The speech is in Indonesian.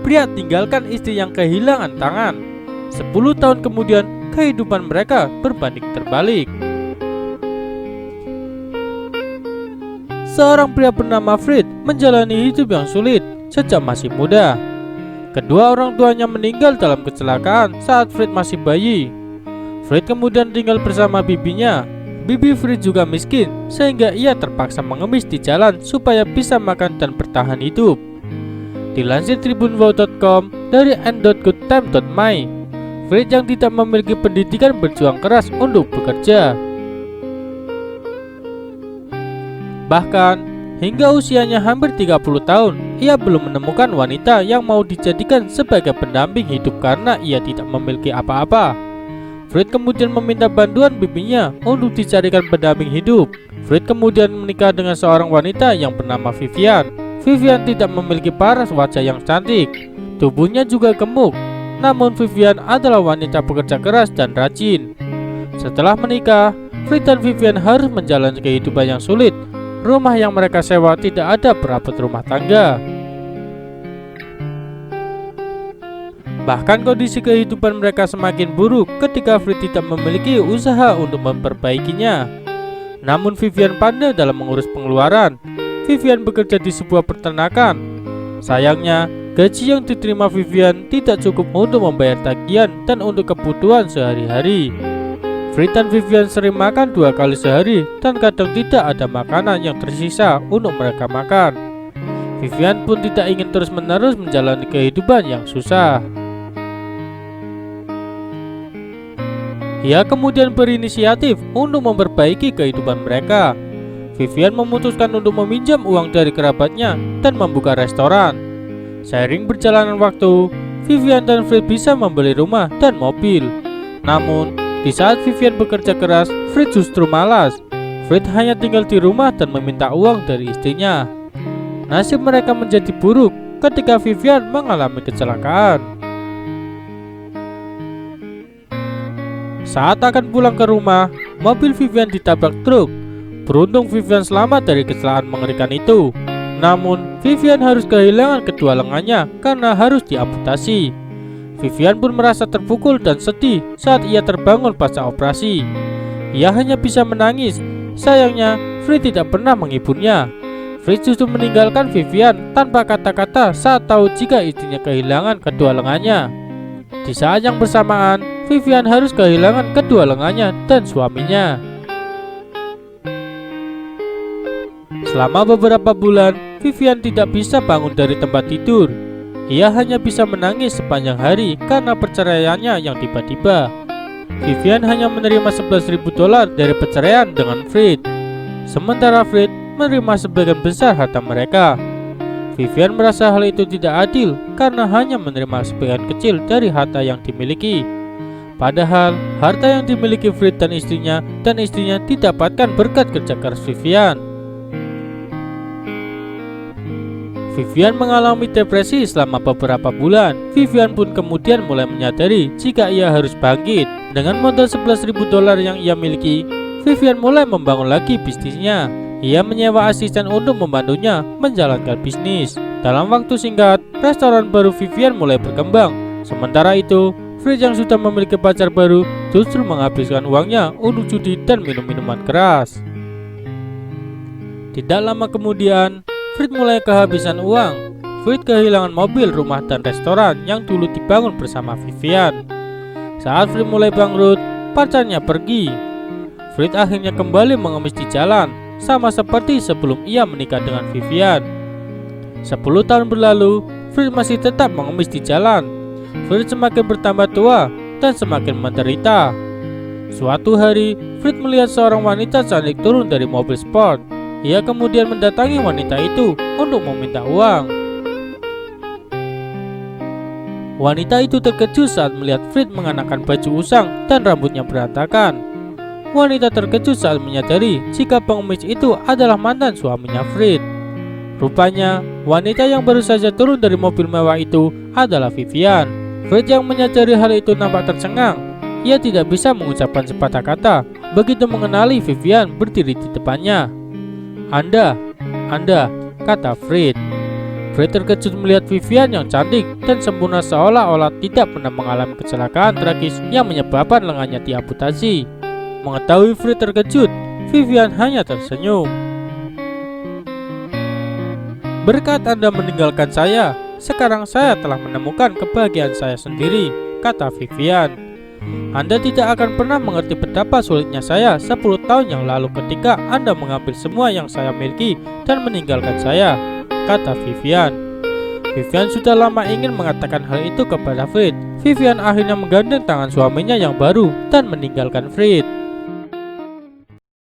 pria tinggalkan istri yang kehilangan tangan. 10 tahun kemudian, kehidupan mereka berbanding terbalik. Seorang pria bernama Fred menjalani hidup yang sulit sejak masih muda. Kedua orang tuanya meninggal dalam kecelakaan saat Fred masih bayi. Fred kemudian tinggal bersama bibinya. Bibi Fred juga miskin, sehingga ia terpaksa mengemis di jalan supaya bisa makan dan bertahan hidup. Dilansir tribunwow.com dari n.goodtime.my, Fred yang tidak memiliki pendidikan berjuang keras untuk bekerja. Bahkan, hingga usianya hampir 30 tahun, ia belum menemukan wanita yang mau dijadikan sebagai pendamping hidup karena ia tidak memiliki apa-apa. Fred kemudian meminta bantuan bibinya untuk dicarikan pendamping hidup. Fred kemudian menikah dengan seorang wanita yang bernama Vivian. Vivian tidak memiliki paras wajah yang cantik, tubuhnya juga gemuk. Namun Vivian adalah wanita pekerja keras dan rajin. Setelah menikah, Fred dan Vivian harus menjalani kehidupan yang sulit. Rumah yang mereka sewa tidak ada perabot rumah tangga. Bahkan kondisi kehidupan mereka semakin buruk ketika Fred tidak memiliki usaha untuk memperbaikinya. Namun Vivian pandai dalam mengurus pengeluaran. Vivian bekerja di sebuah peternakan. Sayangnya, gaji yang diterima Vivian tidak cukup untuk membayar tagihan dan untuk kebutuhan sehari-hari. Fred dan Vivian sering makan 2 kali sehari dan kadang tidak ada makanan yang tersisa untuk mereka makan. Vivian pun tidak ingin terus-menerus menjalani kehidupan yang susah. Ia kemudian berinisiatif untuk memperbaiki kehidupan mereka. Vivian memutuskan untuk meminjam uang dari kerabatnya dan membuka restoran. Seiring berjalanan waktu, Vivian dan Fred bisa membeli rumah dan mobil. Namun, di saat Vivian bekerja keras, Fred justru malas. Fred hanya tinggal di rumah dan meminta uang dari istrinya. Nasib mereka menjadi buruk ketika Vivian mengalami kecelakaan. Saat akan pulang ke rumah, mobil Vivian ditabrak truk. Beruntung Vivian selamat dari kecelakaan mengerikan itu. Namun, Vivian harus kehilangan kedua lengannya karena harus diamputasi. Vivian pun merasa terpukul dan sedih saat ia terbangun pasca operasi. Ia hanya bisa menangis. Sayangnya, Fred tidak pernah menghiburnya. Fred justru meninggalkan Vivian tanpa kata-kata saat tahu jika istrinya kehilangan kedua lengannya. Di saat yang bersamaan, Vivian harus kehilangan kedua lengannya dan suaminya. Selama beberapa bulan, Vivian tidak bisa bangun dari tempat tidur. Ia hanya bisa menangis sepanjang hari karena perceraiannya yang tiba-tiba. Vivian hanya menerima $11.000 dari perceraian dengan Fred. Sementara Fred menerima sebagian besar harta mereka. Vivian merasa hal itu tidak adil karena hanya menerima sebagian kecil dari harta yang dimiliki. Padahal harta yang dimiliki Fred dan istrinya didapatkan berkat kerja keras Vivian. Vivian mengalami depresi selama beberapa bulan. Vivian pun kemudian mulai menyadari jika ia harus bangkit. Dengan modal $11.000 yang ia miliki, Vivian mulai membangun lagi bisnisnya. Ia menyewa asisten untuk membantunya menjalankan bisnis. Dalam waktu singkat, restoran baru Vivian mulai berkembang. Sementara itu, Fred yang sudah memiliki pacar baru justru menghabiskan uangnya untuk judi dan minum minuman keras. Tidak lama kemudian, Fred mulai kehabisan uang. Fred kehilangan mobil, rumah, dan restoran yang dulu dibangun bersama Vivian. Saat Fred mulai bangkrut, pacarnya pergi. Fred akhirnya kembali mengemis di jalan, sama seperti sebelum ia menikah dengan Vivian. 10 tahun berlalu, Fred masih tetap mengemis di jalan. Fred semakin bertambah tua dan semakin menderita. Suatu hari, Fred melihat seorang wanita cantik turun dari mobil sport. Ia kemudian mendatangi wanita itu untuk meminta uang. Wanita itu terkejut saat melihat Fred mengenakan baju usang dan rambutnya berantakan. Wanita terkejut saat menyadari jika pengemis itu adalah mantan suaminya Fred. Rupanya, wanita yang baru saja turun dari mobil mewah itu adalah Vivian. Fred yang menyadari hal itu nampak tercengang. Ia tidak bisa mengucapkan sepatah kata begitu mengenali Vivian berdiri di depannya. Anda, kata Fred. Fred terkejut melihat Vivian yang cantik dan sempurna seolah-olah tidak pernah mengalami kecelakaan tragis yang menyebabkan lengannya diamputasi. Mengetahui Fred terkejut, Vivian hanya tersenyum. "Berkat Anda meninggalkan saya, sekarang saya telah menemukan kebahagiaan saya sendiri," kata Vivian. "Anda tidak akan pernah mengerti betapa sulitnya saya 10 tahun yang lalu ketika Anda mengambil semua yang saya miliki dan meninggalkan saya," kata Vivian. Vivian sudah lama ingin mengatakan hal itu kepada Fred. Vivian akhirnya menggandeng tangan suaminya yang baru dan meninggalkan Fred.